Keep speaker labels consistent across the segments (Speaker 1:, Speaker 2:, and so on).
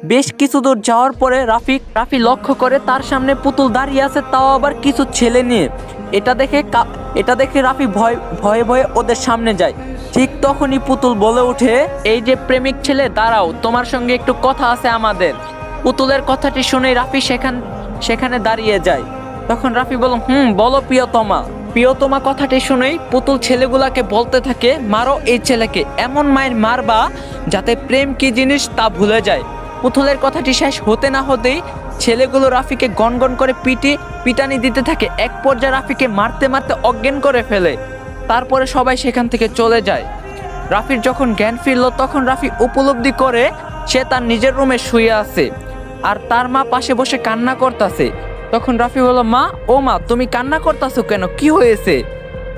Speaker 1: বেশ কিছু দূর যাওয়ার পরে রাফি লক্ষ্য করে তার সামনে পুতুল দাঁড়িয়ে আছে, তাও আবার কিছু ছেলে নিয়ে। এটা দেখে রাফি ভয়ে ভয়ে ওদের সামনে যায়। ঠিক তখনই পুতুল বলে ওঠে, এই যে প্রেমিক ছেলে, দাঁড়াও, তোমার সঙ্গে একটু কথা আছে আমাদের। পুতুলের কথাটি শুনে রাফি সেখানে দাঁড়িয়ে যায়। তখন রাফি বলল, বলো প্রিয়তমা কথাটি শুনেই পুতুল ছেলেগুলাকে বলতে থাকে, মারো এই ছেলেকে, এমন মায়ের মারবা যাতে প্রেম কি জিনিস তা ভুলে যায়। পুতুলের কথাটি শেষ হতে না হতেই ছেলেগুলো রাফিকে গনগন করে পিটানি দিতে থাকে। এক পর্যায়ে রাফিকে মারতে মারতে অজ্ঞান করে ফেলে। তারপরে সবাই সেখান থেকে চলে যায়। রাফির যখন জ্ঞান ফিরল তখন রাফি উপলব্ধি করে সে তার নিজের রুমে শুয়ে আছে আর তার মা পাশে বসে কান্না করতেছে। তখন রাফি বলল, ও মা, তুমি কান্না করতেছো কেন, কি হয়েছে?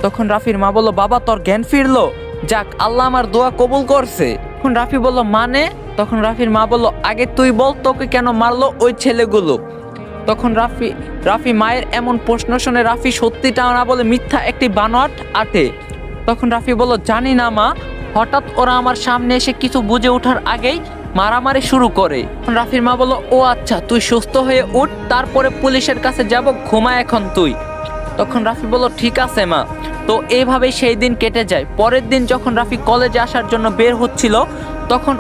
Speaker 1: তখন রাফির মা বলল, বাবা, তোর জ্ঞান ফিরলো, যাক, আল্লাহ আমার দোয়া কবুল করছে। তখন রাফি বলল, মানে? তখন রাফির মা বলল, আগে তুই বল, তোকে কেন মারলো ওই ছেলেগুলো? তখন রাফি মায়ের এমন প্রশ্ন শুনে রাফি সত্যিটা না বলে মিথ্যা একটি বানোয়াট আটে। তখন রাফি বলল, জানি না মা, হঠাৎ ওরা আমার সামনে এসে কিছু বুঝে ওঠার আগেই মারামারি শুরু করে। রাফির মা বলল, ও আচ্ছা, তুই সুস্থ হয়ে উঠ, তারপরে পুলিশের কাছে যাব, ঘুমা এখন তুই। তখন রাফি বলল, ঠিক আছে মা। তো এইভাবেই সেই দিন কেটে যায়। পরের দিন যখন রাফি কলেজে আসার জন্য বের হচ্ছিল তখন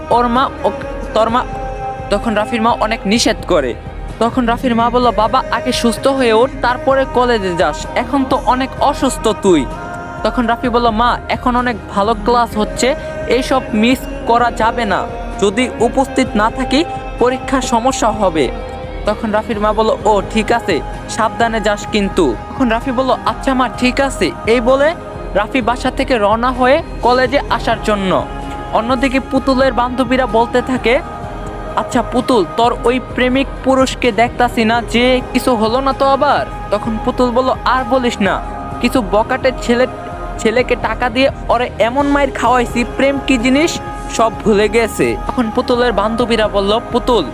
Speaker 1: তখন রাফির মা অনেক নিষেধ করে। তখন রাফির মা বলল, বাবা, আগে সুস্থ হয়ে ওঠ, তারপরে কলেজে যাস, এখন তো অনেক অসুস্থ তুই। তখন রাফি বলল, মা, এখন অনেক ভালো ক্লাস হচ্ছে, এইসব মিস করা যাবে না, যদি উপস্থিত না থাকি পরীক্ষার সমস্যা হবে। তখন রাফির মা বলল, ও ঠিক আছে, সাবধানে যাস কিন্তু। তখন রাফি বলল, আচ্ছা মা, ঠিক আছে। এই বলে রাফি বাসা থেকে রওনা হয়ে কলেজে আসার জন্য। অন্যদিকে পুতুলের বান্ধবীরা বলতে থাকে, আচ্ছা পুতুল, তোর ওই প্রেমিক পুরুষকে দেখতাছি না, যে কিছু হলো না তো আবার? তখন পুতুল বলল, আর বলিস না, কিছু বকাটের ছেলেকে টাকা দিয়ে ওরে এমন মায়ের খাওয়াইছি, প্রেম কি জিনিস সব ভুলে গেছে। তখন পুতুলের বান্ধবীরা বলল, পুতুল,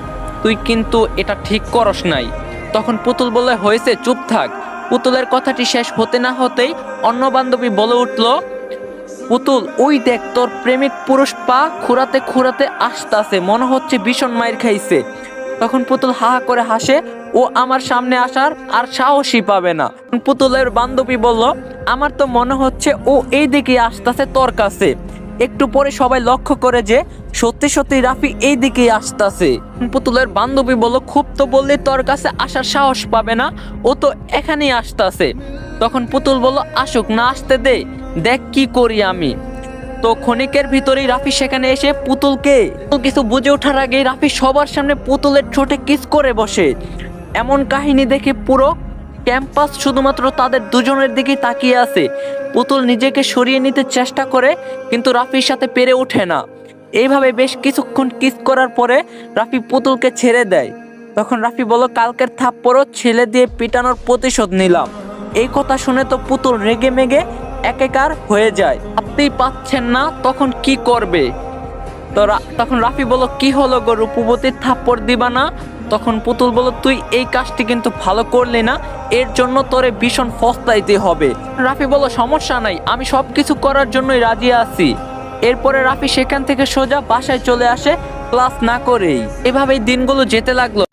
Speaker 1: তুই কিন্তু এটা ঠিক করস নাই। তখন পুতুল বললে, হয়েছে, চুপ থাক। পুতুলের কথাটি শেষ হতে না হতেই অন্য বান্ধবী বলে উঠল, পুতুল, ওই দেখ, তোর প্রেমিক পুরুষ পা খুঁড়াতে খুঁড়াতে আসতাছে, মনে হচ্ছে ভীষণ মায়ের খাইছে। তখন পুতুল হা হা করে হাসে, ও আমার সামনে আসার আর সাহসই পাবে না। পুতুলের বান্ধবী বলল, আমার তো মনে হচ্ছে ও এই দিকে আসতেছে তোর কাছে। একটু পরে সবাই লক্ষ্য করে যে সত্যি সত্যি রাফি এই দিকেই আসতেছে। পুতুলের বান্ধবী বলল, খুব তো বললে তোর কাছে আসার সাহস পাবে না, ও তো এখানেই আসতেছে। তখন পুতুল বলল, আসুক না, আসতে দে, দেখ কি করি আমি। তো ক্ষণিকের ভিতরেই রাফি সেখানে এসে পুতুলকে কিছু বুঝে ওঠার আগেই রাফি সবার সামনে পুতুলের ঠোঁটে কিস করে বসে। এমন কাহিনী দেখে পুরো ক্যাম্পাস শুধুমাত্র তাদের দুজনের দিকেই তাকিয়ে আছে। পুতুল নিজেকে সরিয়ে নিতে চেষ্টা করে কিন্তু রাফির সাথে পেরে ওঠে না। এইভাবে বেশ কিছুক্ষণ কিস করার পরে রাফি পুতুলকে ছেড়ে দেয়। তখন রাফি বলল, কালকের থাপ্পড়ও ছেলে দিয়ে পিটানোর প্রতিশোধ নিলাম। এই কথা শুনে তো পুতুল রেগে মেগে একাকার হয়ে যায়। ভাবতেই পাচ্ছেন না তখন কি করবে। তখন রাফি বলল, কি হলো গো রূপবতীর, থাপ্পড় দিবা না? তখন পুতুল বলল, তুই এই কাজটি কিন্তু ভালো করলি না, এর জন্য তোরে ভীষণ পস্তাইতে হবে। রাফি বলল, সমস্যা নাই, আমি সবকিছু করার জন্যই রাজি আছি। এরপরে রাফি সেখান থেকে সোজা বাসায় চলে আসে ক্লাস না করেই। এভাবেই দিনগুলো যেতে লাগলো।